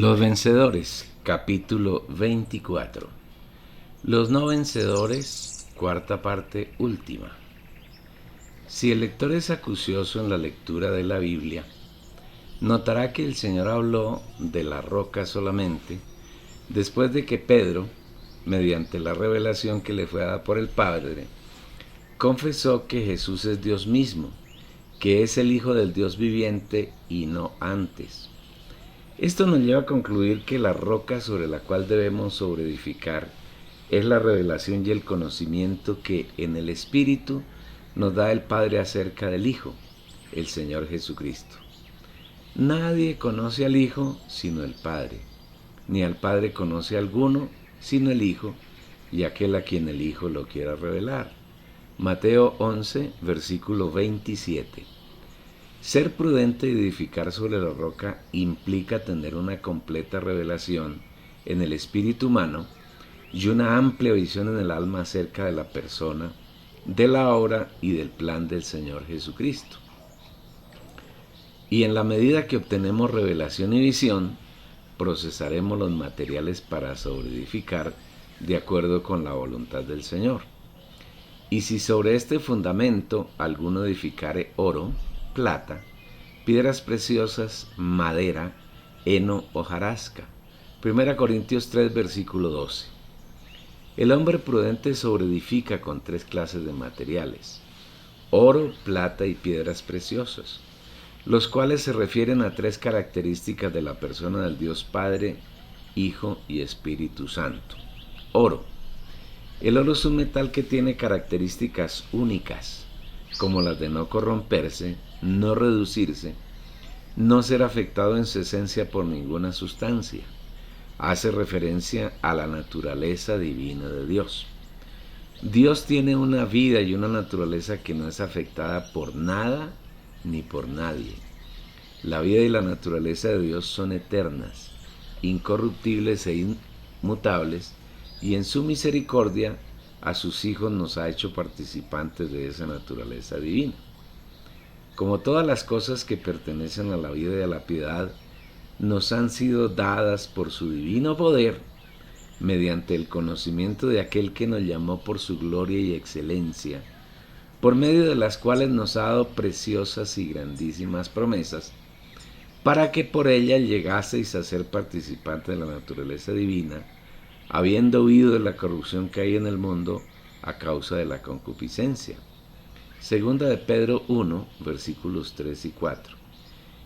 Los vencedores, capítulo 24. Los no vencedores, cuarta parte última. Si el lector es acucioso en la lectura de la Biblia, notará que el Señor habló de la roca solamente después de que Pedro, mediante la revelación que le fue dada por el Padre, confesó que Jesús es Dios mismo, que es el Hijo del Dios viviente y no antes. Esto nos lleva a concluir que la roca sobre la cual debemos sobreedificar es la revelación y el conocimiento que en el Espíritu nos da el Padre acerca del Hijo, el Señor Jesucristo. Nadie conoce al Hijo sino el Padre, ni al Padre conoce a alguno sino el Hijo y aquel a quien el Hijo lo quiera revelar. Mateo 11, versículo 27. Ser prudente y edificar sobre la roca implica tener una completa revelación en el espíritu humano y una amplia visión en el alma acerca de la persona, de la obra y del plan del Señor Jesucristo. Y en la medida que obtenemos revelación y visión, procesaremos los materiales para sobreedificar de acuerdo con la voluntad del Señor. Y si sobre este fundamento alguno edificare oro, plata, piedras preciosas, madera, heno, hojarasca. 1 Corintios 3, versículo 12. El hombre prudente sobreedifica con tres clases de materiales: oro, plata y piedras preciosas, los cuales se refieren a tres características de la persona del Dios Padre, Hijo y Espíritu Santo. Oro. El oro es un metal que tiene características únicas, como las de no corromperse, no reducirse, no ser afectado en su esencia por ninguna sustancia. Hace referencia a la naturaleza divina de Dios. Dios tiene una vida y una naturaleza que no es afectada por nada ni por nadie. La vida y la naturaleza de Dios son eternas, incorruptibles e inmutables, y en su misericordia a sus hijos nos ha hecho participantes de esa naturaleza divina. Como todas las cosas que pertenecen a la vida y a la piedad, nos han sido dadas por su divino poder, mediante el conocimiento de aquel que nos llamó por su gloria y excelencia, por medio de las cuales nos ha dado preciosas y grandísimas promesas, para que por ellas llegaseis a ser participantes de la naturaleza divina, habiendo huido de la corrupción que hay en el mundo a causa de la concupiscencia. Segunda de Pedro 1, versículos 3 y 4.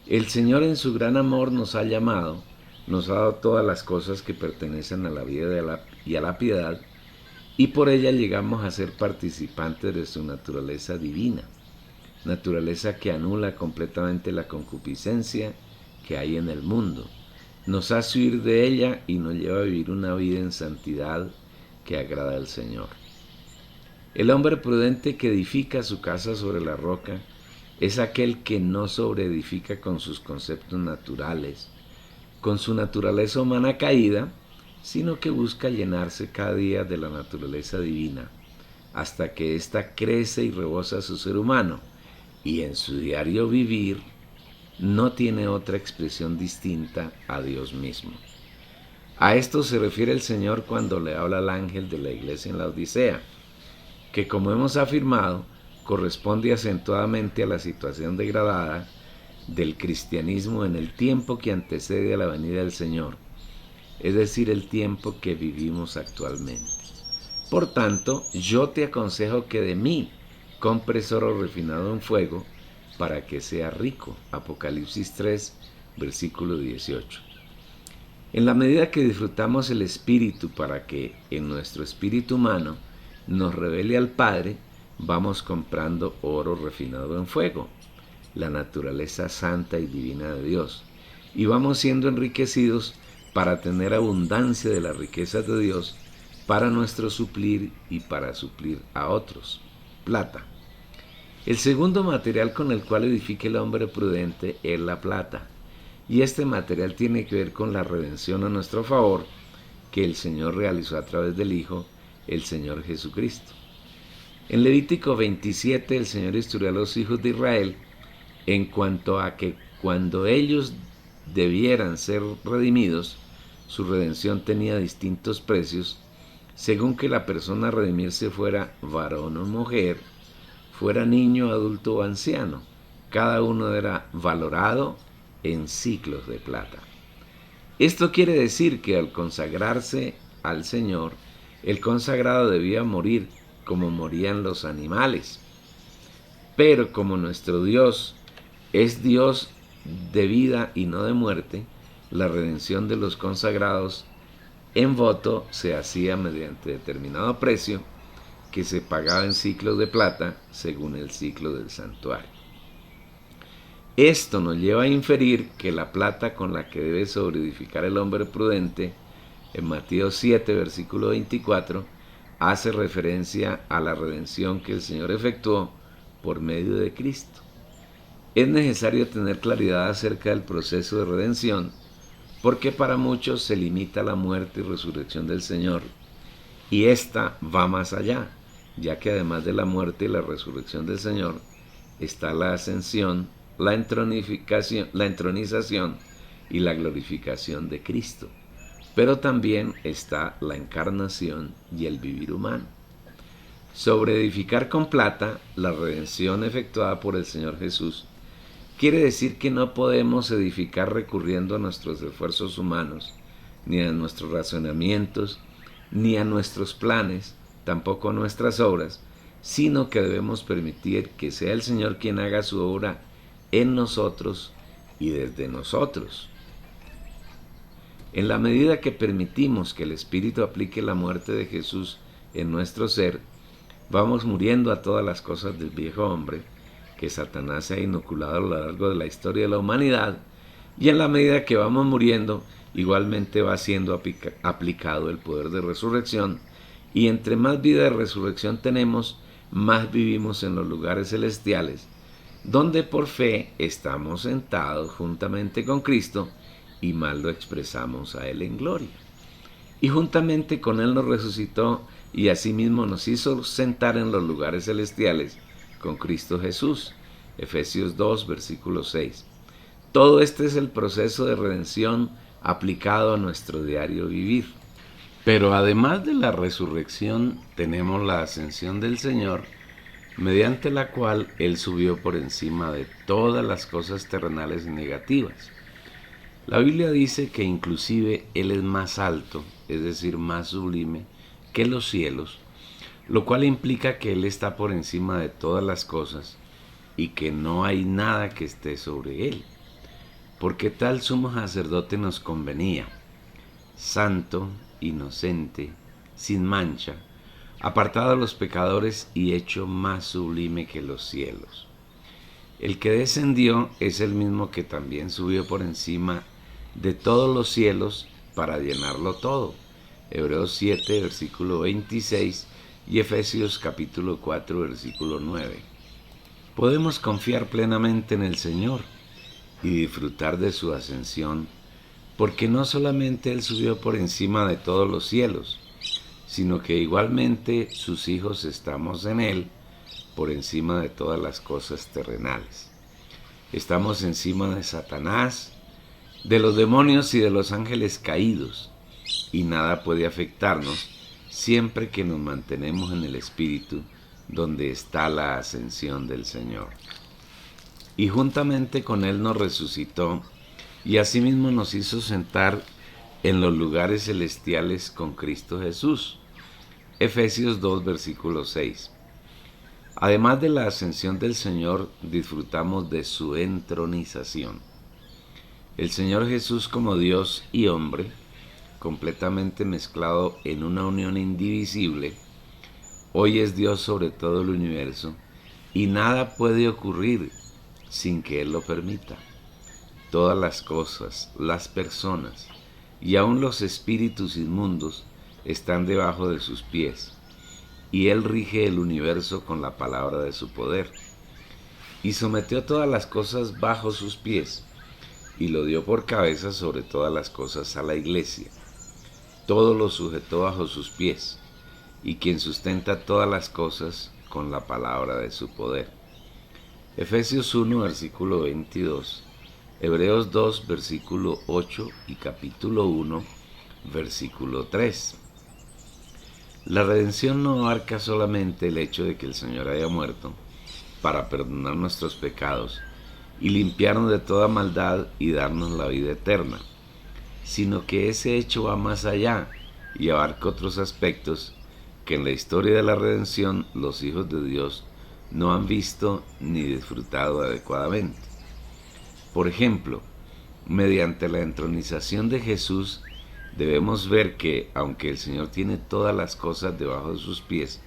El Señor en su gran amor nos ha llamado, nos ha dado todas las cosas que pertenecen a la vida y a la piedad, y por ella llegamos a ser participantes de su naturaleza divina, naturaleza que anula completamente la concupiscencia que hay en el mundo, nos hace huir de ella y nos lleva a vivir una vida en santidad que agrada al Señor. El hombre prudente que edifica su casa sobre la roca es aquel que no sobreedifica con sus conceptos naturales, con su naturaleza humana caída, sino que busca llenarse cada día de la naturaleza divina, hasta que ésta crece y rebosa su ser humano, y en su diario vivir no tiene otra expresión distinta a Dios mismo. A esto se refiere el Señor cuando le habla al ángel de la iglesia en la Odisea, que, como hemos afirmado, corresponde acentuadamente a la situación degradada del cristianismo en el tiempo que antecede a la venida del Señor, es decir, el tiempo que vivimos actualmente. Por tanto, yo te aconsejo que de mí compres oro refinado en fuego para que sea rico. Apocalipsis 3, versículo 18. En la medida que disfrutamos el Espíritu para que en nuestro espíritu humano nos revele al Padre, vamos comprando oro refinado en fuego, la naturaleza santa y divina de Dios, y vamos siendo enriquecidos para tener abundancia de las riquezas de Dios para nuestro suplir y para suplir a otros. Plata. El segundo material con el cual edifica el hombre prudente es la plata, y este material tiene que ver con la redención a nuestro favor que el Señor realizó a través del Hijo, el Señor Jesucristo. En Levítico 27 el Señor instruyó a los hijos de Israel en cuanto a que cuando ellos debieran ser redimidos, su redención tenía distintos precios según que la persona a redimirse fuera varón o mujer, fuera niño, adulto o anciano. Cada uno era valorado en ciclos de plata. Esto quiere decir que al consagrarse al Señor, el consagrado debía morir como morían los animales. Pero como nuestro Dios es Dios de vida y no de muerte, la redención de los consagrados en voto se hacía mediante determinado precio que se pagaba en ciclos de plata según el ciclo del santuario. Esto nos lleva a inferir que la plata con la que debe sobreedificar el hombre prudente, en Mateo 7, versículo 24, hace referencia a la redención que el Señor efectuó por medio de Cristo. Es necesario tener claridad acerca del proceso de redención, porque para muchos se limita a la muerte y resurrección del Señor, y esta va más allá, ya que además de la muerte y la resurrección del Señor, está la ascensión, la entronización y la glorificación de Cristo. Pero también está la encarnación y el vivir humano. Sobre edificar con plata, la redención efectuada por el Señor Jesús, quiere decir que no podemos edificar recurriendo a nuestros esfuerzos humanos, ni a nuestros razonamientos, ni a nuestros planes, tampoco a nuestras obras, sino que debemos permitir que sea el Señor quien haga su obra en nosotros y desde nosotros. En la medida que permitimos que el Espíritu aplique la muerte de Jesús en nuestro ser, vamos muriendo a todas las cosas del viejo hombre que Satanás se ha inoculado a lo largo de la historia de la humanidad, y en la medida que vamos muriendo, igualmente va siendo aplicado el poder de resurrección, y entre más vida de resurrección tenemos, más vivimos en los lugares celestiales, donde por fe estamos sentados juntamente con Cristo, y más lo expresamos a Él en gloria. Y juntamente con Él nos resucitó, y asimismo nos hizo sentar en los lugares celestiales con Cristo Jesús. Efesios 2, versículo 6. Todo este es el proceso de redención aplicado a nuestro diario vivir. Pero además de la resurrección, tenemos la ascensión del Señor, mediante la cual Él subió por encima de todas las cosas terrenales y negativas. La Biblia dice que inclusive Él es más alto, es decir, más sublime, que los cielos, lo cual implica que Él está por encima de todas las cosas y que no hay nada que esté sobre Él, porque tal sumo sacerdote nos convenía, santo, inocente, sin mancha, apartado de los pecadores y hecho más sublime que los cielos. El que descendió es el mismo que también subió por encima de todos los cielos para llenarlo todo. Hebreos 7, versículo 26 y Efesios capítulo 4, versículo 9. Podemos confiar plenamente en el Señor y disfrutar de su ascensión, porque no solamente Él subió por encima de todos los cielos, sino que igualmente sus hijos estamos en Él por encima de todas las cosas terrenales. Estamos encima de Satanás, de los demonios y de los ángeles caídos, y nada puede afectarnos siempre que nos mantenemos en el Espíritu, donde está la ascensión del Señor. Y juntamente con Él nos resucitó, y asimismo nos hizo sentar en los lugares celestiales con Cristo Jesús. Efesios 2, versículo 6. Además de la ascensión del Señor, disfrutamos de su entronización. El Señor Jesús como Dios y hombre, completamente mezclado en una unión indivisible, hoy es Dios sobre todo el universo, y nada puede ocurrir sin que Él lo permita. Todas las cosas, las personas y aun los espíritus inmundos están debajo de sus pies, y Él rige el universo con la palabra de su poder, y sometió todas las cosas bajo sus pies, y lo dio por cabeza sobre todas las cosas a la iglesia. Todo lo sujetó bajo sus pies, y quien sustenta todas las cosas con la palabra de su poder. Efesios 1, versículo 22. Hebreos 2, versículo 8 y capítulo 1, versículo 3. La redención no abarca solamente el hecho de que el Señor haya muerto para perdonar nuestros pecados y limpiarnos de toda maldad y darnos la vida eterna, sino que ese hecho va más allá y abarca otros aspectos que en la historia de la redención los hijos de Dios no han visto ni disfrutado adecuadamente. Por ejemplo, mediante la entronización de Jesús, debemos ver que, aunque el Señor tiene todas las cosas debajo de sus pies,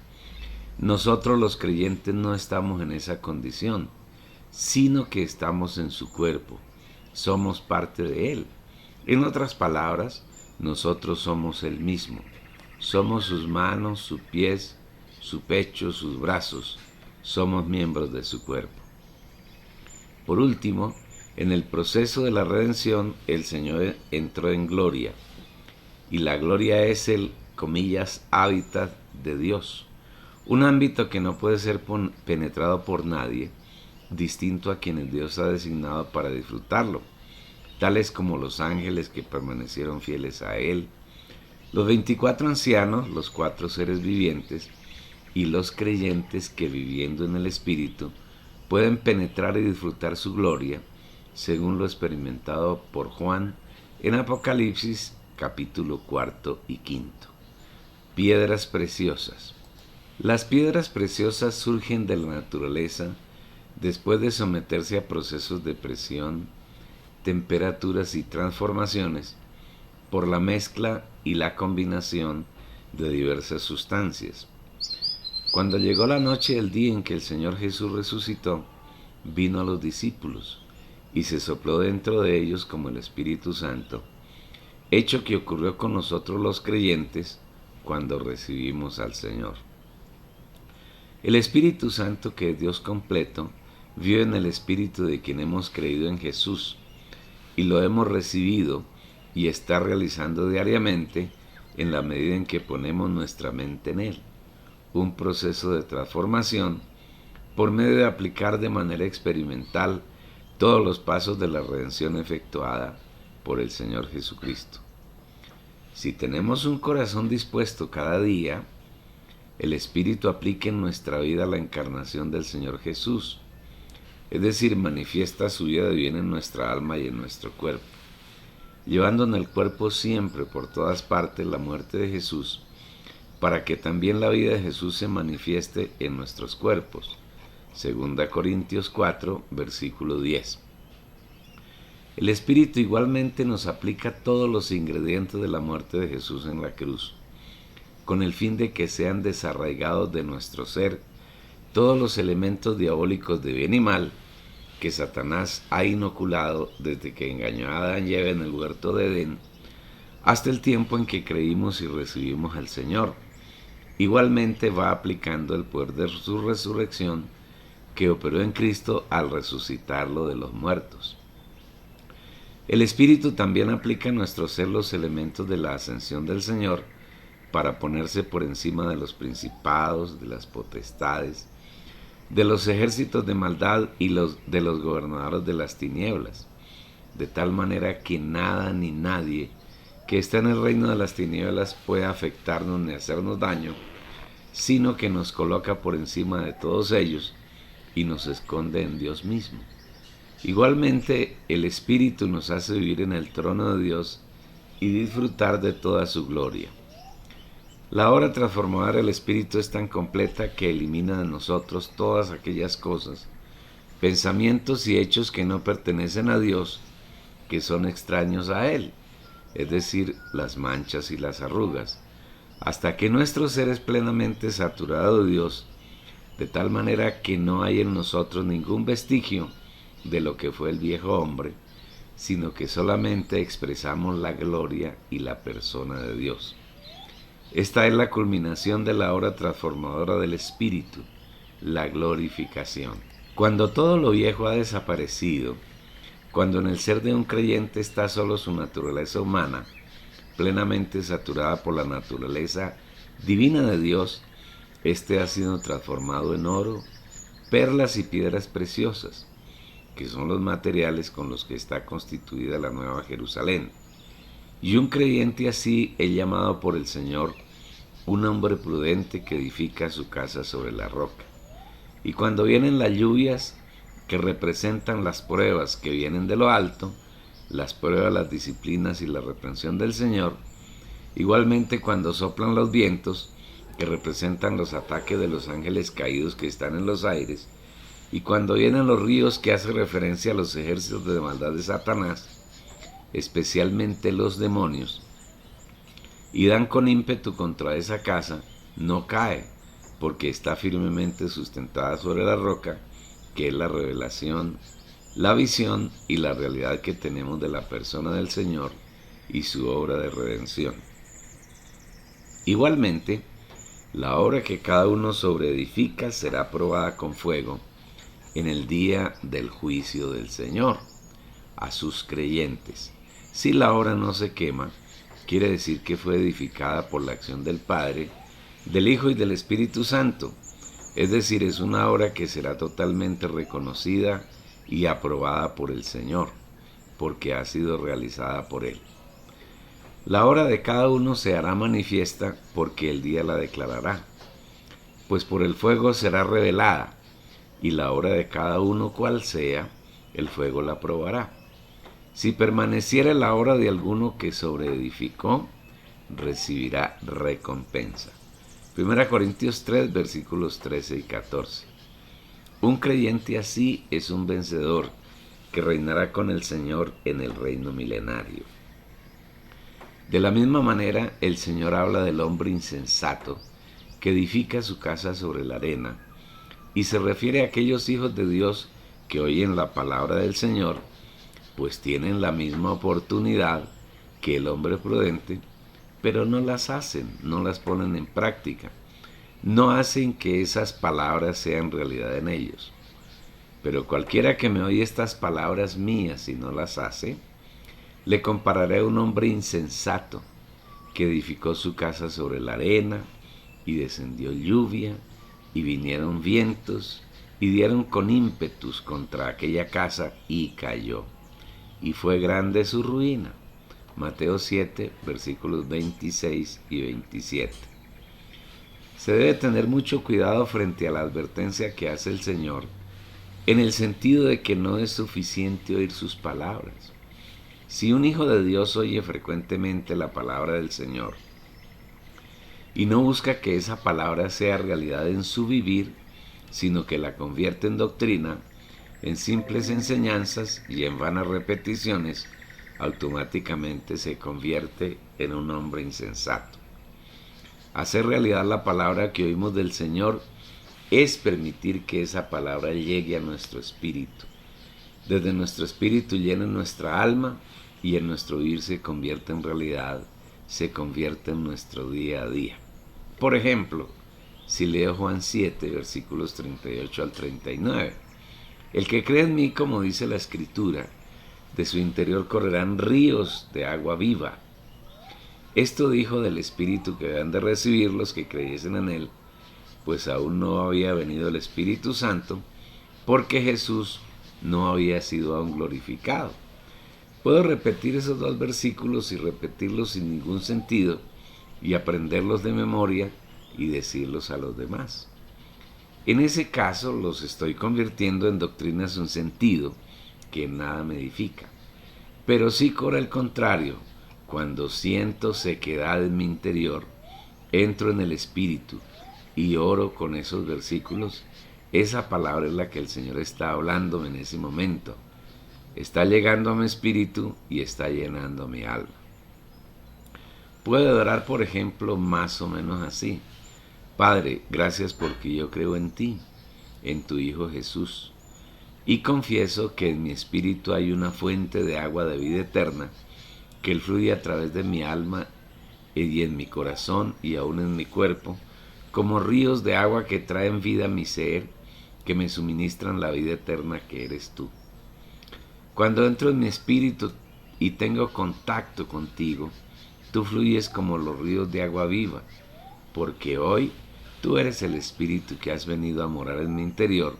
nosotros los creyentes no estamos en esa condición, sino que estamos en su cuerpo, somos parte de Él. En otras palabras, nosotros somos Él mismo, somos sus manos, sus pies, su pecho, sus brazos, somos miembros de su cuerpo. Por último, en el proceso de la redención, el Señor entró en gloria, y la gloria es el, comillas, hábitat de Dios, un ámbito que no puede ser penetrado por nadie, distinto a quienes Dios ha designado para disfrutarlo, tales como los ángeles que permanecieron fieles a Él, los 24 ancianos, los 4 seres vivientes, y los creyentes que viviendo en el Espíritu pueden penetrar y disfrutar su gloria, según lo experimentado por Juan en Apocalipsis capítulo 4 y 5. Piedras preciosas. Las piedras preciosas surgen de la naturaleza después de someterse a procesos de presión, temperaturas y transformaciones por la mezcla y la combinación de diversas sustancias. Cuando llegó la noche del día en que el Señor Jesús resucitó, vino a los discípulos y se sopló dentro de ellos como el Espíritu Santo, hecho que ocurrió con nosotros los creyentes cuando recibimos al Señor. El Espíritu Santo, que es Dios completo, vive en el Espíritu de quien hemos creído en Jesús y lo hemos recibido y está realizando diariamente en la medida en que ponemos nuestra mente en Él, un proceso de transformación por medio de aplicar de manera experimental todos los pasos de la redención efectuada por el Señor Jesucristo. Si tenemos un corazón dispuesto cada día, el Espíritu aplica en nuestra vida la encarnación del Señor Jesús, es decir, manifiesta su vida de bien en nuestra alma y en nuestro cuerpo, llevando en el cuerpo siempre por todas partes la muerte de Jesús, para que también la vida de Jesús se manifieste en nuestros cuerpos. 2 Corintios 4, versículo 10. El Espíritu igualmente nos aplica todos los ingredientes de la muerte de Jesús en la cruz, con el fin de que sean desarraigados de nuestro ser todos los elementos diabólicos de bien y mal que Satanás ha inoculado desde que engañó a Adán y Eva en el huerto de Edén, hasta el tiempo en que creímos y recibimos al Señor. Igualmente va aplicando el poder de su resurrección que operó en Cristo al resucitarlo de los muertos. El Espíritu también aplica en nuestro ser los elementos de la ascensión del Señor para ponerse por encima de los principados, de las potestades, de los ejércitos de maldad y de los gobernadores de las tinieblas, de tal manera que nada ni nadie que está en el reino de las tinieblas puede afectarnos ni hacernos daño, sino que nos coloca por encima de todos ellos y nos esconde en Dios mismo. Igualmente, el Espíritu nos hace vivir en el trono de Dios y disfrutar de toda su gloria. La obra transformadora del Espíritu es tan completa que elimina de nosotros todas aquellas cosas, pensamientos y hechos que no pertenecen a Dios, que son extraños a Él, es decir, las manchas y las arrugas, hasta que nuestro ser es plenamente saturado de Dios, de tal manera que no hay en nosotros ningún vestigio de lo que fue el viejo hombre, sino que solamente expresamos la gloria y la persona de Dios. Esta es la culminación de la obra transformadora del Espíritu, la glorificación. Cuando todo lo viejo ha desaparecido, cuando en el ser de un creyente está solo su naturaleza humana, plenamente saturada por la naturaleza divina de Dios, éste ha sido transformado en oro, perlas y piedras preciosas, que son los materiales con los que está constituida la Nueva Jerusalén. Y un creyente así es llamado por el Señor un hombre prudente que edifica su casa sobre la roca. Y cuando vienen las lluvias, que representan las pruebas que vienen de lo alto, las pruebas, las disciplinas y la reprensión del Señor, igualmente cuando soplan los vientos, que representan los ataques de los ángeles caídos que están en los aires, y cuando vienen los ríos, que hace referencia a los ejércitos de maldad de Satanás, especialmente los demonios, y dan con ímpetu contra esa casa, no cae, porque está firmemente sustentada sobre la roca, que es la revelación, la visión y la realidad que tenemos de la persona del Señor y su obra de redención. Igualmente, la obra que cada uno sobreedifica será probada con fuego en el día del juicio del Señor a sus creyentes. Si la obra no se quema, quiere decir que fue edificada por la acción del Padre, del Hijo y del Espíritu Santo. Es decir, es una obra que será totalmente reconocida y aprobada por el Señor, porque ha sido realizada por Él. La obra de cada uno se hará manifiesta, porque el día la declarará, pues por el fuego será revelada, y la obra de cada uno cual sea, el fuego la probará. Si permaneciera la obra de alguno que sobreedificó, recibirá recompensa. 1 Corintios 3, versículos 13 y 14. Un creyente así es un vencedor que reinará con el Señor en el reino milenario. De la misma manera, el Señor habla del hombre insensato que edifica su casa sobre la arena, y se refiere a aquellos hijos de Dios que oyen la palabra del Señor, pues tienen la misma oportunidad que el hombre prudente, pero no las hacen, no las ponen en práctica, no hacen que esas palabras sean realidad en ellos. Pero cualquiera que me oye estas palabras mías y no las hace, le compararé a un hombre insensato que edificó su casa sobre la arena, y descendió lluvia, y vinieron vientos, y dieron con ímpetus contra aquella casa, y cayó. Y fue grande su ruina. Mateo 7, versículos 26 y 27. Se debe tener mucho cuidado frente a la advertencia que hace el Señor, en el sentido de que no es suficiente oír sus palabras. Si un hijo de Dios oye frecuentemente la palabra del Señor y no busca que esa palabra sea realidad en su vivir, sino que la convierte en doctrina, en simples enseñanzas y en vanas repeticiones, automáticamente se convierte en un hombre insensato. Hacer realidad la palabra que oímos del Señor es permitir que esa palabra llegue a nuestro espíritu. Desde nuestro espíritu llena nuestra alma, y en nuestro vivir se convierte en realidad, se convierte en nuestro día a día. Por ejemplo, si leo Juan 7, versículos 38 al 39, el que cree en mí, como dice la Escritura, de su interior correrán ríos de agua viva. Esto dijo del Espíritu que habían de recibir los que creyesen en él, pues aún no había venido el Espíritu Santo, porque Jesús no había sido aún glorificado. Puedo repetir esos dos versículos y repetirlos sin ningún sentido, y aprenderlos de memoria y decirlos a los demás. En ese caso los estoy convirtiendo en doctrinas sin sentido, que nada me edifica. Pero si por el contrario, cuando siento sequedad en mi interior, entro en el Espíritu y oro con esos versículos, esa palabra es la que el Señor está hablando en ese momento. Está llegando a mi espíritu y está llenando mi alma. Puedo orar, por ejemplo, más o menos así: Padre, gracias porque yo creo en ti, en tu Hijo Jesús, y confieso que en mi espíritu hay una fuente de agua de vida eterna que fluye a través de mi alma y en mi corazón y aún en mi cuerpo, como ríos de agua que traen vida a mi ser, que me suministran la vida eterna que eres tú. Cuando entro en mi espíritu y tengo contacto contigo, tú fluyes como los ríos de agua viva, porque hoy tú eres el Espíritu que has venido a morar en mi interior,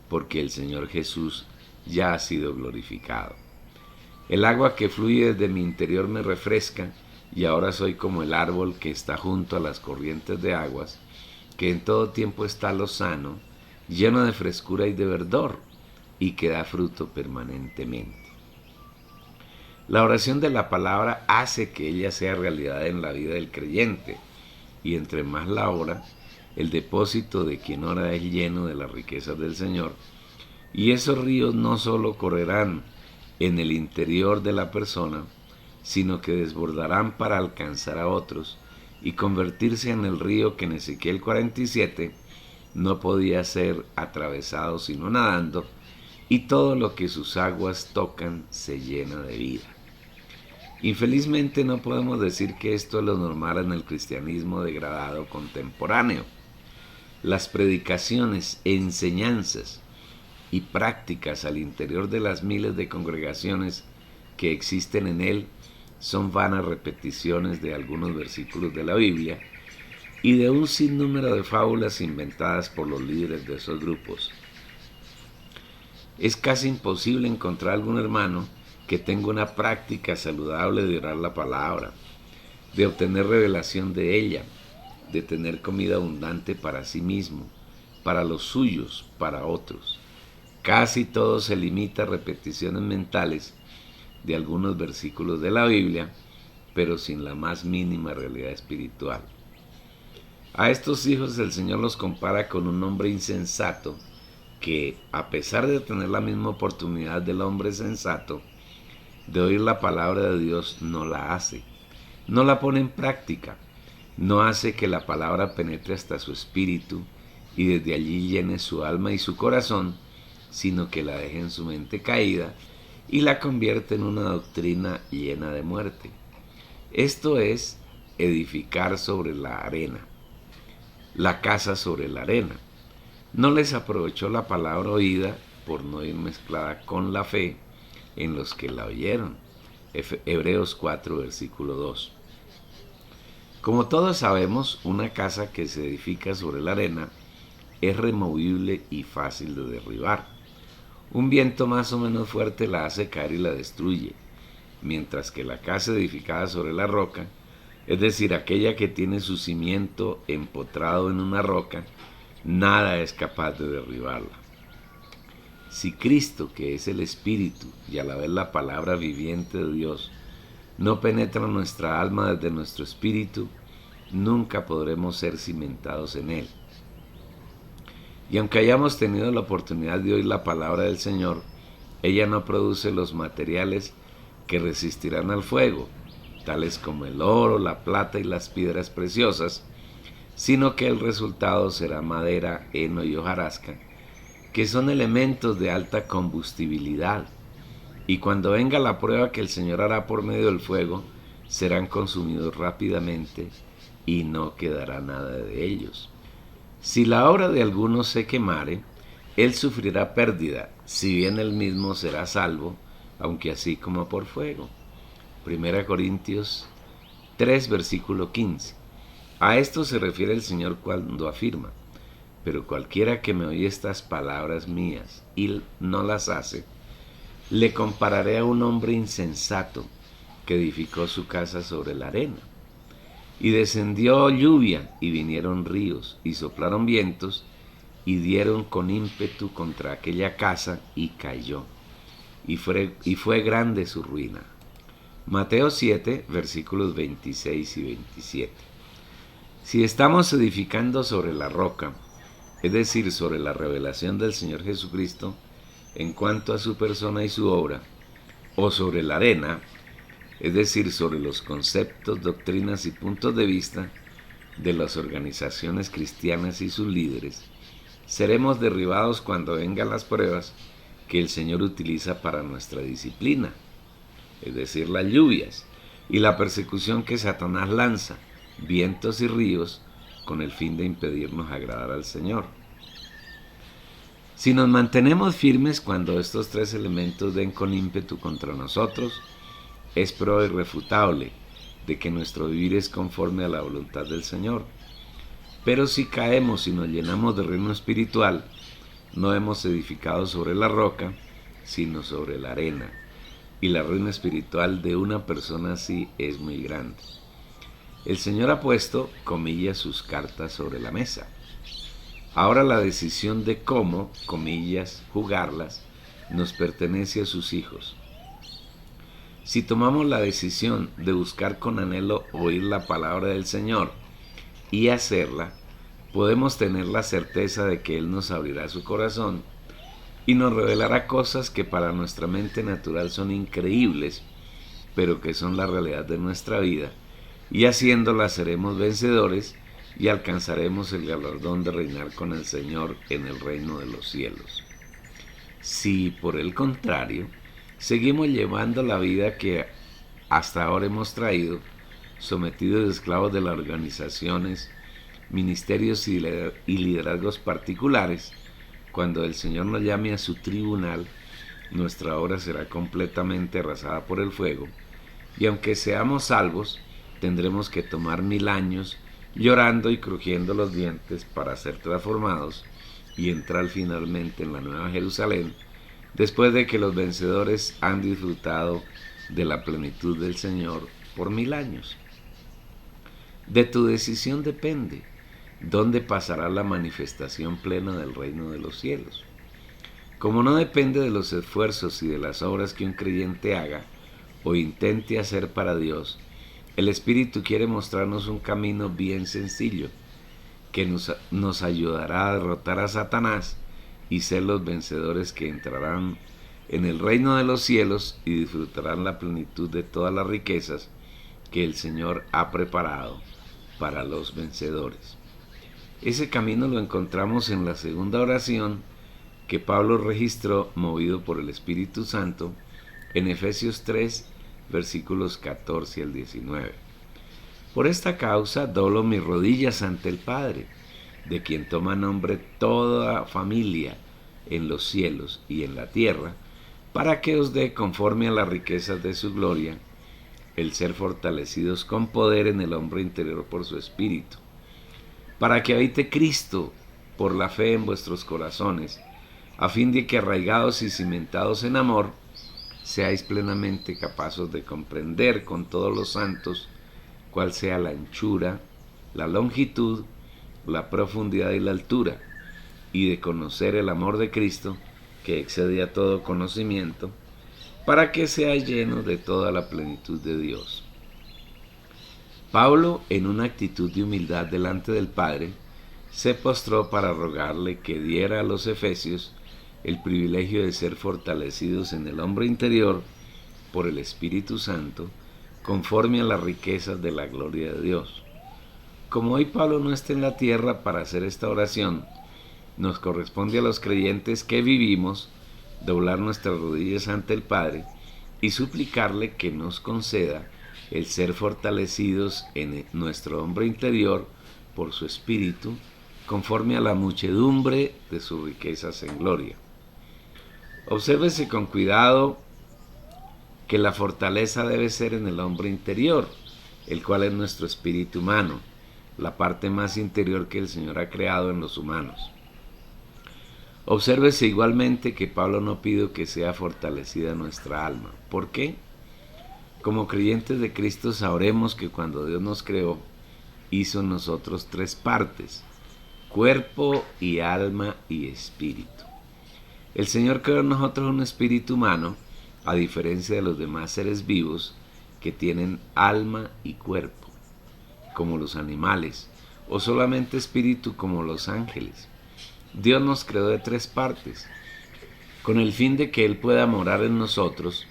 porque el Señor Jesús ya ha sido glorificado. El agua que fluye desde mi interior me refresca, y ahora soy como el árbol que está junto a las corrientes de aguas, que en todo tiempo está lozano, lleno de frescura y de verdor, y que da fruto permanentemente. La oración de la palabra hace que ella sea realidad en la vida del creyente, y entre más la ora, el depósito de quien ora es lleno de las riquezas del Señor, y esos ríos no solo correrán en el interior de la persona, sino que desbordarán para alcanzar a otros y convertirse en el río que en Ezequiel 47 no podía ser atravesado sino nadando, y todo lo que sus aguas tocan se llena de vida. Infelizmente no podemos decir que esto es lo normal en el cristianismo degradado contemporáneo. Las predicaciones, enseñanzas y prácticas al interior de las miles de congregaciones que existen en él son vanas repeticiones de algunos versículos de la Biblia y de un sinnúmero de fábulas inventadas por los líderes de esos grupos. Es casi imposible encontrar algún hermano que tenga una práctica saludable de orar la palabra, de obtener revelación de ella, de tener comida abundante para sí mismo, para los suyos, para otros. Casi todo se limita a repeticiones mentales de algunos versículos de la Biblia, pero sin la más mínima realidad espiritual. A estos hijos el Señor los compara con un hombre insensato que, a pesar de tener la misma oportunidad del hombre sensato de oír la palabra de Dios, no la hace, no la pone en práctica, no hace que la palabra penetre hasta su espíritu y desde allí llene su alma y su corazón, sino que la deja en su mente caída y la convierte en una doctrina llena de muerte. Esto es edificar sobre la arena, la casa sobre la arena. No les aprovechó la palabra oída por no ir mezclada con la fe en los que la oyeron. Hebreos 4, versículo 2. Como todos sabemos, una casa que se edifica sobre la arena es removible y fácil de derribar. Un viento más o menos fuerte la hace caer y la destruye, mientras que la casa edificada sobre la roca, es decir, aquella que tiene su cimiento empotrado en una roca, nada es capaz de derribarla. Si Cristo, que es el Espíritu y a la vez la palabra viviente de Dios, no penetra nuestra alma desde nuestro espíritu, nunca podremos ser cimentados en él. Y aunque hayamos tenido la oportunidad de oír la palabra del Señor, ella no produce los materiales que resistirán al fuego, tales como el oro, la plata y las piedras preciosas, sino que el resultado será madera, heno y hojarasca, que son elementos de alta combustibilidad, y cuando venga la prueba que el Señor hará por medio del fuego, serán consumidos rápidamente y no quedará nada de ellos. Si la obra de alguno se quemare, él sufrirá pérdida, si bien él mismo será salvo, aunque así como por fuego. 1 Corintios 3, versículo 15. A esto se refiere el Señor cuando afirma: pero cualquiera que me oye estas palabras mías y no las hace, le compararé a un hombre insensato que edificó su casa sobre la arena. Y descendió lluvia, y vinieron ríos, y soplaron vientos, y dieron con ímpetu contra aquella casa, y cayó. Y fue grande su ruina. Mateo 7, versículos 26 y 27. Si estamos edificando sobre la roca, es decir, sobre la revelación del Señor Jesucristo en cuanto a su persona y su obra, o sobre la arena, es decir, sobre los conceptos, doctrinas y puntos de vista de las organizaciones cristianas y sus líderes, seremos derribados cuando vengan las pruebas que el Señor utiliza para nuestra disciplina, es decir, las lluvias y la persecución que Satanás lanza, vientos y ríos, con el fin de impedirnos agradar al Señor. Si nos mantenemos firmes cuando estos tres elementos den con ímpetu contra nosotros, es prueba irrefutable de que nuestro vivir es conforme a la voluntad del Señor. Pero si caemos y nos llenamos de reino espiritual, no hemos edificado sobre la roca, sino sobre la arena, y la ruina espiritual de una persona así es muy grande. El Señor ha puesto, comillas, sus cartas sobre la mesa. Ahora la decisión de cómo, comillas, jugarlas, nos pertenece a sus hijos. Si tomamos la decisión de buscar con anhelo oír la palabra del Señor y hacerla, podemos tener la certeza de que Él nos abrirá su corazón y nos revelará cosas que para nuestra mente natural son increíbles, pero que son la realidad de nuestra vida, y haciéndolas seremos vencedores y alcanzaremos el galardón de reinar con el Señor en el reino de los cielos. Si, por el contrario, seguimos llevando la vida que hasta ahora hemos traído, sometidos de esclavos de las organizaciones, ministerios y liderazgos particulares, cuando el Señor nos llame a su tribunal, nuestra obra será completamente arrasada por el fuego, y aunque seamos salvos, tendremos que tomar 1000 años llorando y crujiendo los dientes para ser transformados y entrar finalmente en la Nueva Jerusalén, después de que los vencedores han disfrutado de la plenitud del Señor por 1000 años. De tu decisión depende dónde pasará la manifestación plena del reino de los cielos. Como no depende de los esfuerzos y de las obras que un creyente haga o intente hacer para Dios, el Espíritu quiere mostrarnos un camino bien sencillo que nos ayudará a derrotar a Satanás y ser los vencedores que entrarán en el reino de los cielos y disfrutarán la plenitud de todas las riquezas que el Señor ha preparado para los vencedores. Ese camino lo encontramos en la segunda oración que Pablo registró movido por el Espíritu Santo en Efesios 3, versículos 14 al 19. Por esta causa doblo mis rodillas ante el Padre, de quien toma nombre toda familia en los cielos y en la tierra, para que os dé, conforme a las riquezas de su gloria, el ser fortalecidos con poder en el hombre interior por su Espíritu, para que habite Cristo por la fe en vuestros corazones, a fin de que arraigados y cimentados en amor, seáis plenamente capaces de comprender con todos los santos cuál sea la anchura, la longitud, la profundidad y la altura, y de conocer el amor de Cristo, que excede a todo conocimiento, para que seáis llenos de toda la plenitud de Dios. Pablo, en una actitud de humildad delante del Padre, se postró para rogarle que diera a los efesios el privilegio de ser fortalecidos en el hombre interior por el Espíritu Santo, conforme a las riquezas de la gloria de Dios. Como hoy Pablo no está en la tierra para hacer esta oración, nos corresponde a los creyentes que vivimos doblar nuestras rodillas ante el Padre y suplicarle que nos conceda el ser fortalecidos en nuestro hombre interior por su Espíritu, conforme a la muchedumbre de sus riquezas en gloria. Obsérvese con cuidado que la fortaleza debe ser en el hombre interior, el cual es nuestro espíritu humano, la parte más interior que el Señor ha creado en los humanos. Obsérvese igualmente que Pablo no pide que sea fortalecida nuestra alma. ¿Por qué? Como creyentes de Cristo sabremos que cuando Dios nos creó, hizo en nosotros 3 partes: cuerpo y alma y espíritu. El Señor creó en nosotros un espíritu humano, a diferencia de los demás seres vivos que tienen alma y cuerpo, como los animales, o solamente espíritu como los ángeles. Dios nos creó de 3 partes, con el fin de que Él pueda morar en nosotros,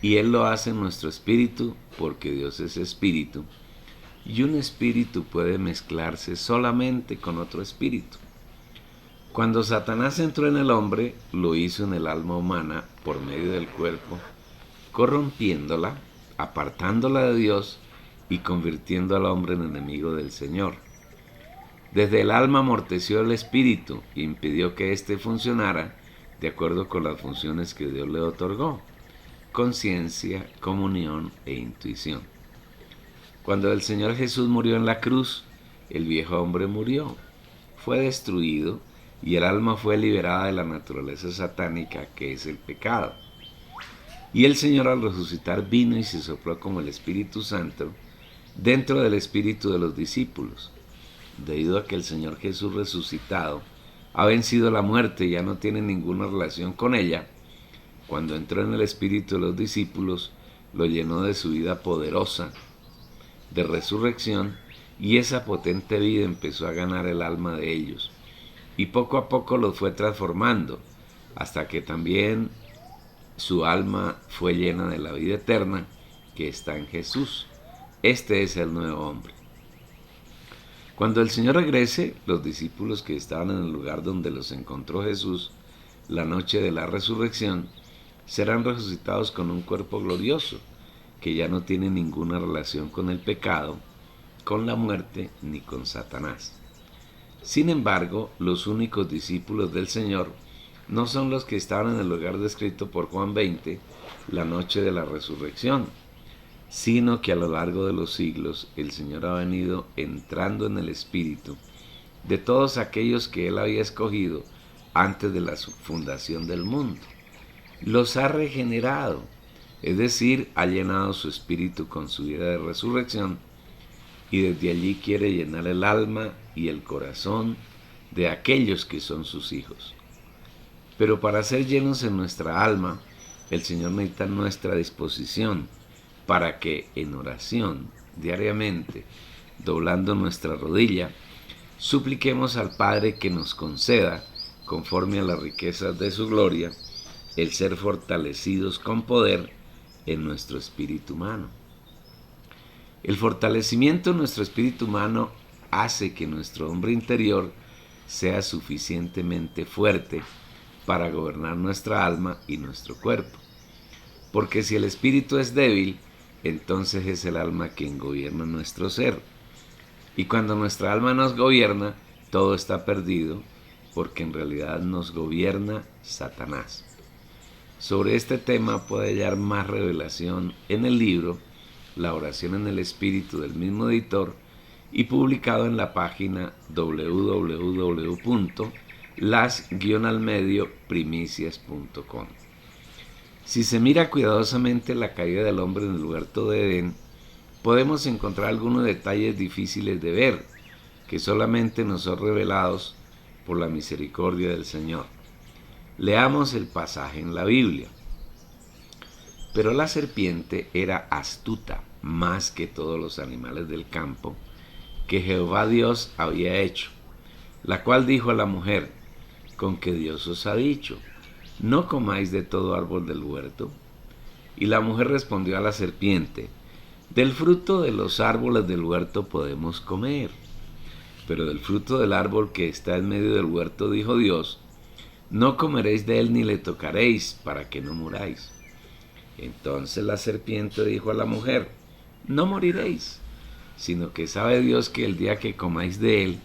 y Él lo hace en nuestro espíritu, porque Dios es espíritu, y un espíritu puede mezclarse solamente con otro espíritu. Cuando Satanás entró en el hombre, lo hizo en el alma humana por medio del cuerpo, corrompiéndola, apartándola de Dios y convirtiendo al hombre en enemigo del Señor. Desde el alma amorteció el espíritu e impidió que éste funcionara de acuerdo con las funciones que Dios le otorgó: conciencia, comunión e intuición. Cuando el Señor Jesús murió en la cruz, el viejo hombre murió, fue destruido y el alma fue liberada de la naturaleza satánica que es el pecado. Y el Señor al resucitar vino y se sopló como el Espíritu Santo dentro del espíritu de los discípulos. Debido a que el Señor Jesús resucitado ha vencido la muerte y ya no tiene ninguna relación con ella, cuando entró en el espíritu de los discípulos, lo llenó de su vida poderosa de resurrección, y esa potente vida empezó a ganar el alma de ellos, y poco a poco los fue transformando, hasta que también su alma fue llena de la vida eterna que está en Jesús. Este es el nuevo hombre. Cuando el Señor regrese, los discípulos que estaban en el lugar donde los encontró Jesús la noche de la resurrección, serán resucitados con un cuerpo glorioso, que ya no tiene ninguna relación con el pecado, con la muerte ni con Satanás. Sin embargo, los únicos discípulos del Señor no son los que estaban en el lugar descrito por Juan 20, la noche de la resurrección, sino que a lo largo de los siglos el Señor ha venido entrando en el espíritu de todos aquellos que Él había escogido antes de la fundación del mundo. Los ha regenerado, es decir, ha llenado su espíritu con su vida de resurrección, y desde allí quiere llenar el alma y el corazón de aquellos que son sus hijos. Pero para ser llenos en nuestra alma, el Señor necesita nuestra disposición para que en oración, diariamente, doblando nuestra rodilla, supliquemos al Padre que nos conceda, conforme a las riquezas de su gloria, el ser fortalecidos con poder en nuestro espíritu humano. El fortalecimiento en nuestro espíritu humano hace que nuestro hombre interior sea suficientemente fuerte para gobernar nuestra alma y nuestro cuerpo. Porque si el espíritu es débil, entonces es el alma quien gobierna nuestro ser. Y cuando nuestra alma nos gobierna, todo está perdido, porque en realidad nos gobierna Satanás. Sobre este tema puede hallar más revelación en el libro La oración en el espíritu del mismo editor, y publicado en la página www.las-primicias.com. Si se mira cuidadosamente la caída del hombre en el huerto de Edén, podemos encontrar algunos detalles difíciles de ver, que solamente nos son revelados por la misericordia del Señor. Leamos el pasaje en la Biblia. Pero la serpiente era astuta más que todos los animales del campo que Jehová Dios había hecho, la cual dijo a la mujer: ¿con qué Dios os ha dicho? ¿No comáis de todo árbol del huerto? Y la mujer respondió a la serpiente: del fruto de los árboles del huerto podemos comer, pero del fruto del árbol que está en medio del huerto, dijo Dios, no comeréis de él ni le tocaréis, para que no muráis. Entonces la serpiente dijo a la mujer: no moriréis, sino que sabe Dios que el día que comáis de él,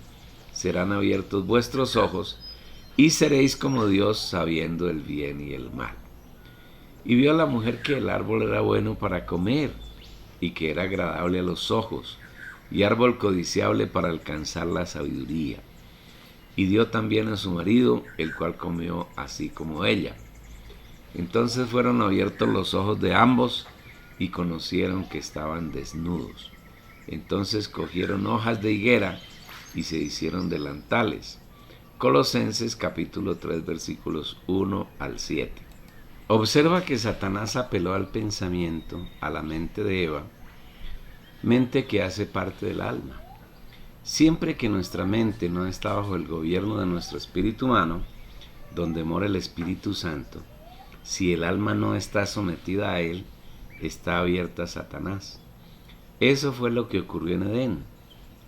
serán abiertos vuestros ojos, y seréis como Dios, sabiendo el bien y el mal. Y vio la mujer que el árbol era bueno para comer, y que era agradable a los ojos, y árbol codiciable para alcanzar la sabiduría. Y dio también a su marido, el cual comió así como ella. Entonces fueron abiertos los ojos de ambos, y conocieron que estaban desnudos. Entonces cogieron hojas de higuera, y se hicieron delantales. Colosenses capítulo 3 versículos 1 al 7. Observa que Satanás apeló al pensamiento, a la mente de Eva, mente que hace parte del alma. Siempre que nuestra mente no está bajo el gobierno de nuestro espíritu humano, donde mora el Espíritu Santo, si el alma no está sometida a él, está abierta a Satanás. Eso fue lo que ocurrió en Edén.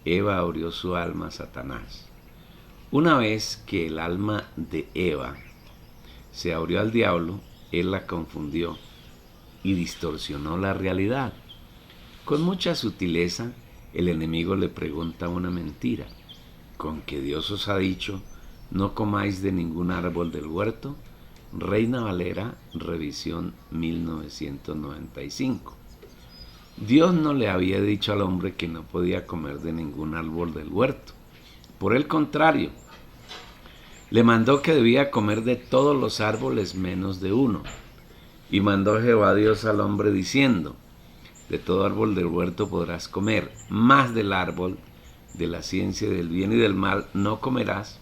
Eva abrió su alma a Satanás. Una vez que el alma de Eva se abrió al diablo, él la confundió y distorsionó la realidad. Con mucha sutileza, el enemigo le pregunta una mentira: ¿con que Dios os ha dicho, no comáis de ningún árbol del huerto? Reina Valera, revisión 1995. Dios no le había dicho al hombre que no podía comer de ningún árbol del huerto. Por el contrario, Le mandó que debía comer de todos los árboles menos de uno. Y mandó Jehová Dios al hombre diciendo: de todo árbol del huerto podrás comer, mas del árbol de la ciencia del bien y del mal no comerás,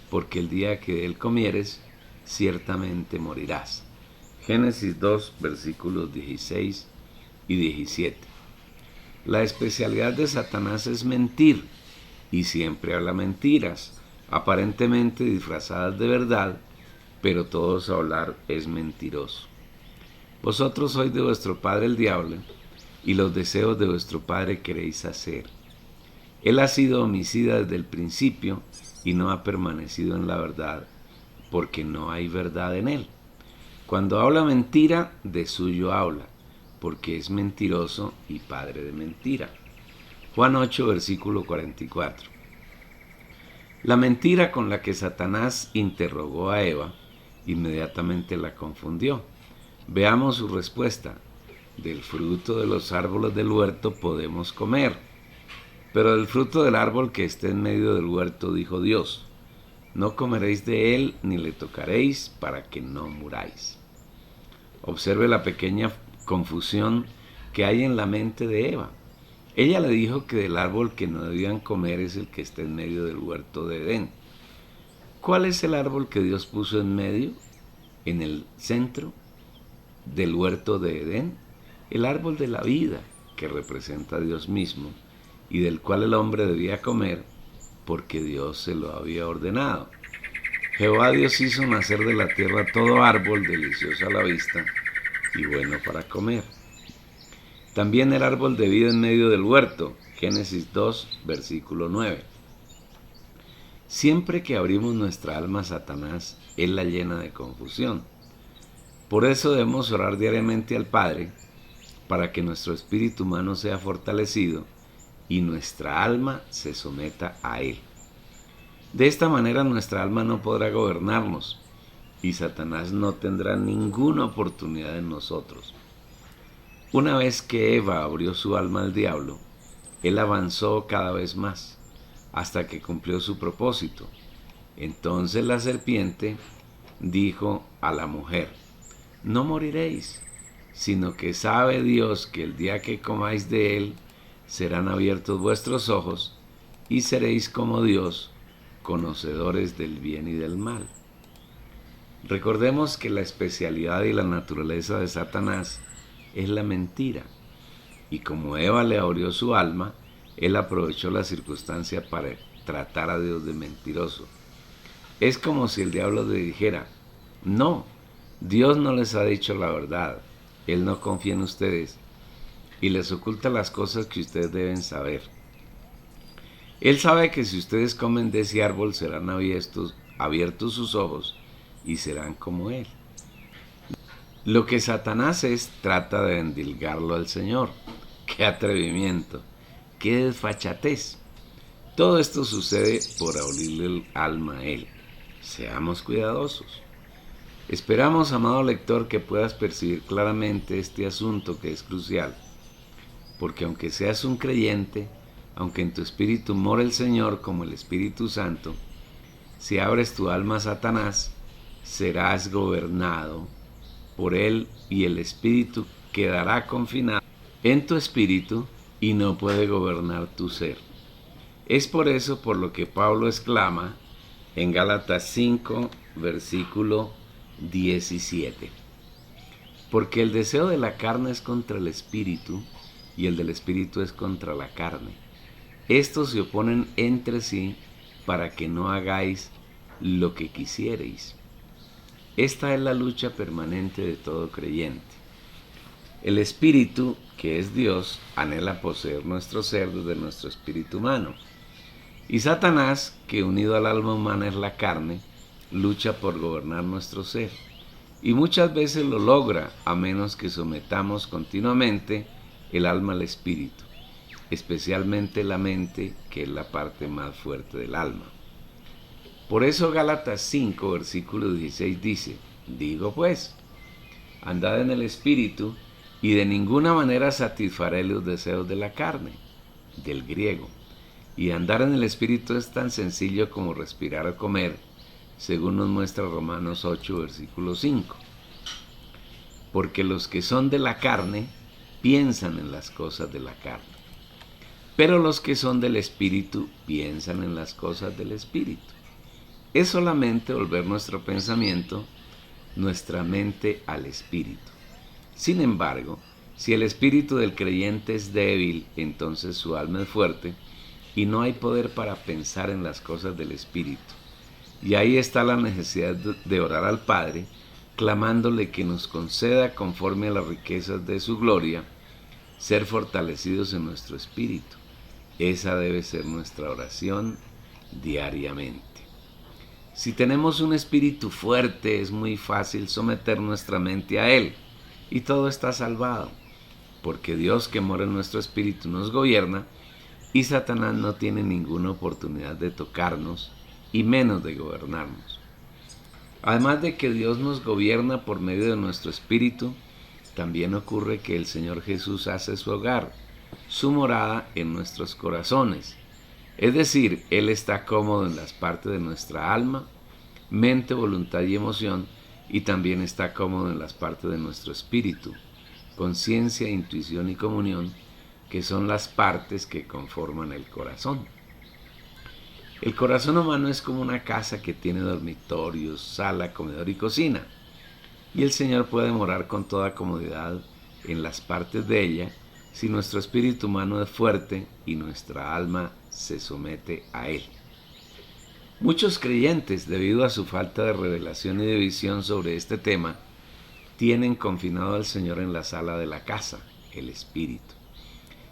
porque el día que de él comieres, ciertamente morirás. Génesis 2, versículos 16 y 17. La especialidad de Satanás es mentir, y siempre habla mentiras, aparentemente disfrazadas de verdad, pero todo su hablar es mentiroso. Vosotros sois de vuestro padre el diablo, y los deseos de vuestro padre queréis hacer. Él ha sido homicida desde el principio, y no ha permanecido en la verdad, porque no hay verdad en él. Cuando habla mentira, de suyo habla, porque es mentiroso y padre de mentira. Juan 8, versículo 44. La mentira con la que Satanás interrogó a Eva, inmediatamente la confundió. Veamos su respuesta: del fruto de los árboles del huerto podemos comer, pero del fruto del árbol que esté en medio del huerto, dijo Dios: no comeréis de él ni le tocaréis, para que no muráis. Observe la pequeña confusión que hay en la mente de Eva. Ella le dijo que del árbol que no debían comer es el que está en medio del huerto de Edén. ¿Cuál es el árbol que Dios puso en medio, en el centro del huerto de Edén? El árbol de la vida, que representa a Dios mismo, y del cual el hombre debía comer, porque Dios se lo había ordenado. Jehová Dios hizo nacer de la tierra todo árbol delicioso a la vista y bueno para comer. También el árbol de vida en medio del huerto, Génesis 2, versículo 9. Siempre que abrimos nuestra alma a Satanás, él la llena de confusión. Por eso debemos orar diariamente al Padre, para que nuestro espíritu humano sea fortalecido y nuestra alma se someta a él. De esta manera nuestra alma no podrá gobernarnos y Satanás no tendrá ninguna oportunidad en nosotros. Una vez que Eva abrió su alma al diablo, él avanzó cada vez más hasta que cumplió su propósito. Entonces la serpiente dijo a la mujer: no moriréis, sino que sabe Dios que el día que comáis de él serán abiertos vuestros ojos y seréis como Dios, conocedores del bien y del mal. Recordemos que la especialidad y la naturaleza de Satanás es la mentira, y como Eva le abrió su alma, él aprovechó la circunstancia para tratar a Dios de mentiroso. Es como si el diablo le dijera: no, Dios no les ha dicho la verdad, él no confía en ustedes y les oculta las cosas que ustedes deben saber. Él sabe que si ustedes comen de ese árbol serán abiertos sus ojos y serán como él. Lo que Satanás trata de endilgarlo al Señor. ¡Qué atrevimiento! ¡Qué desfachatez! Todo esto sucede por abrirle el alma a él. Seamos cuidadosos. Esperamos, amado lector, que puedas percibir claramente este asunto que es crucial, porque aunque seas un creyente, aunque en tu espíritu mora el Señor como el Espíritu Santo, si abres tu alma a Satanás, serás gobernado por él y el espíritu quedará confinado en tu espíritu y no puede gobernar tu ser. Es por eso por lo que Pablo exclama en Gálatas 5, versículo 17. Porque el deseo de la carne es contra el espíritu y el del espíritu es contra la carne. Estos se oponen entre sí para que no hagáis lo que quisierais. Esta es la lucha permanente de todo creyente. El espíritu, que es Dios, anhela poseer nuestro ser desde nuestro espíritu humano. Y Satanás, que unido al alma humana es la carne, lucha por gobernar nuestro ser. Y muchas veces lo logra, a menos que sometamos continuamente el alma al espíritu, especialmente la mente, que es la parte más fuerte del alma. Por eso Gálatas 5, versículo 16 dice: digo pues, andad en el espíritu, y de ninguna manera satisfaréis los deseos de la carne, del griego. Y andar en el espíritu es tan sencillo como respirar o comer, según nos muestra Romanos 8, versículo 5. Porque los que son de la carne piensan en las cosas de la carne, pero los que son del Espíritu piensan en las cosas del Espíritu. Es solamente volver nuestro pensamiento, nuestra mente al Espíritu. Sin embargo, si el espíritu del creyente es débil, entonces su alma es fuerte y no hay poder para pensar en las cosas del Espíritu. Y ahí está la necesidad de orar al Padre, clamándole que nos conceda, conforme a las riquezas de su gloria, ser fortalecidos en nuestro espíritu. Esa debe ser nuestra oración diariamente. Si tenemos un espíritu fuerte, es muy fácil someter nuestra mente a él y todo está salvado, porque Dios que mora en nuestro espíritu nos gobierna y Satanás no tiene ninguna oportunidad de tocarnos y menos de gobernarnos. Además de que Dios nos gobierna por medio de nuestro espíritu, también ocurre que el Señor Jesús hace su hogar, su morada en nuestros corazones. Es decir, Él está cómodo en las partes de nuestra alma, mente, voluntad y emoción, y también está cómodo en las partes de nuestro espíritu, conciencia, intuición y comunión, que son las partes que conforman el corazón. El corazón humano es como una casa que tiene dormitorios, sala, comedor y cocina, y el Señor puede morar con toda comodidad en las partes de ella si nuestro espíritu humano es fuerte y nuestra alma se somete a Él. Muchos creyentes, debido a su falta de revelación y de visión sobre este tema, tienen confinado al Señor en la sala de la casa, el espíritu,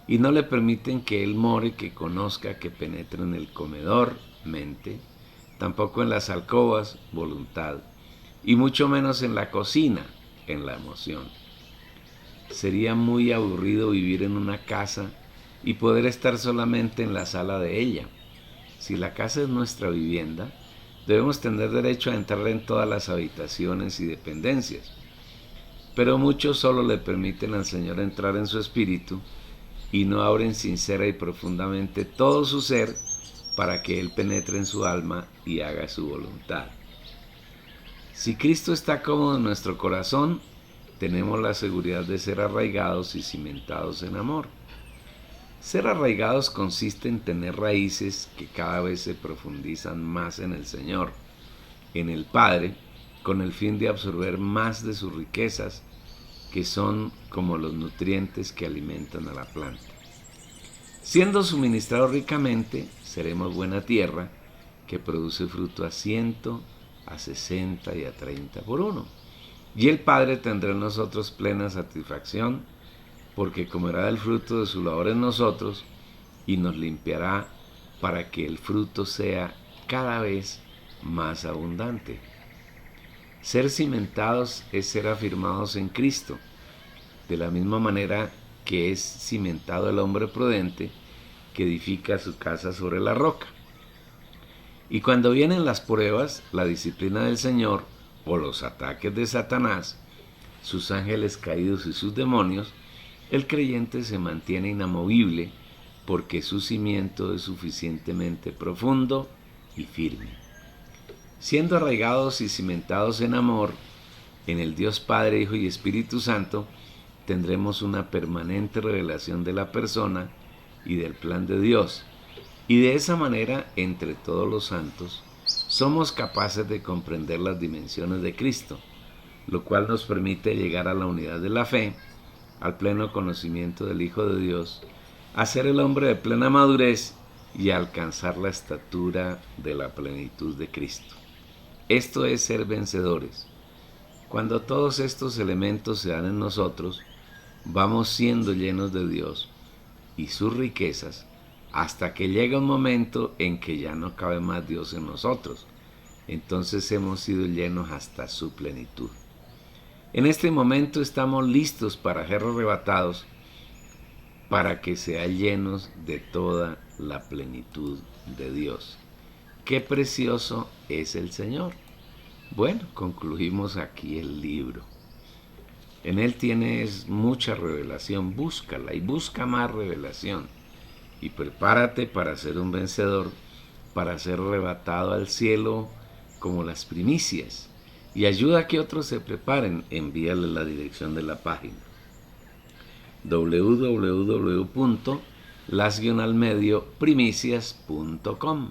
y no le permiten que Él more, que conozca, que penetre en el comedor, mente, tampoco en las alcobas, voluntad, y mucho menos en la cocina, en la emoción. Sería muy aburrido vivir en una casa y poder estar solamente en la sala de ella. Si la casa es nuestra vivienda, debemos tener derecho a entrar en todas las habitaciones y dependencias. Pero muchos solo le permiten al Señor entrar en su espíritu y no abren sincera y profundamente todo su ser para que Él penetre en su alma y haga su voluntad. Si Cristo está cómodo en nuestro corazón, tenemos la seguridad de ser arraigados y cimentados en amor. Ser arraigados consiste en tener raíces que cada vez se profundizan más en el Señor, en el Padre, con el fin de absorber más de sus riquezas, que son como los nutrientes que alimentan a la planta. Siendo suministrados ricamente, seremos buena tierra que produce fruto a 100, a 60 y a 30 por uno. Y el Padre tendrá en nosotros plena satisfacción, porque comerá del fruto de su labor en nosotros y nos limpiará para que el fruto sea cada vez más abundante. Ser cimentados es ser afirmados en Cristo, de la misma manera que es cimentado el hombre prudente que edifica su casa sobre la roca. Y cuando vienen las pruebas, la disciplina del Señor o los ataques de Satanás, sus ángeles caídos y sus demonios, el creyente se mantiene inamovible porque su cimiento es suficientemente profundo y firme. Siendo arraigados y cimentados en amor, en el Dios Padre, Hijo y Espíritu Santo, tendremos una permanente revelación de la persona y del plan de Dios. Y de esa manera, entre todos los santos, somos capaces de comprender las dimensiones de Cristo, lo cual nos permite llegar a la unidad de la fe, al pleno conocimiento del Hijo de Dios, a ser el hombre de plena madurez y a alcanzar la estatura de la plenitud de Cristo. Esto es ser vencedores. Cuando todos estos elementos se dan en nosotros, vamos siendo llenos de Dios y sus riquezas, hasta que llega un momento en que ya no cabe más Dios en nosotros. Entonces hemos sido llenos hasta su plenitud. En este momento estamos listos para ser arrebatados, para que sean llenos de toda la plenitud de Dios. ¡Qué precioso es el Señor! Bueno, concluimos aquí el libro. En él tienes mucha revelación, búscala y busca más revelación. Y prepárate para ser un vencedor, para ser arrebatado al cielo como las primicias, y ayuda a que otros se preparen. Envíale la dirección de la página www.las-primicias.com.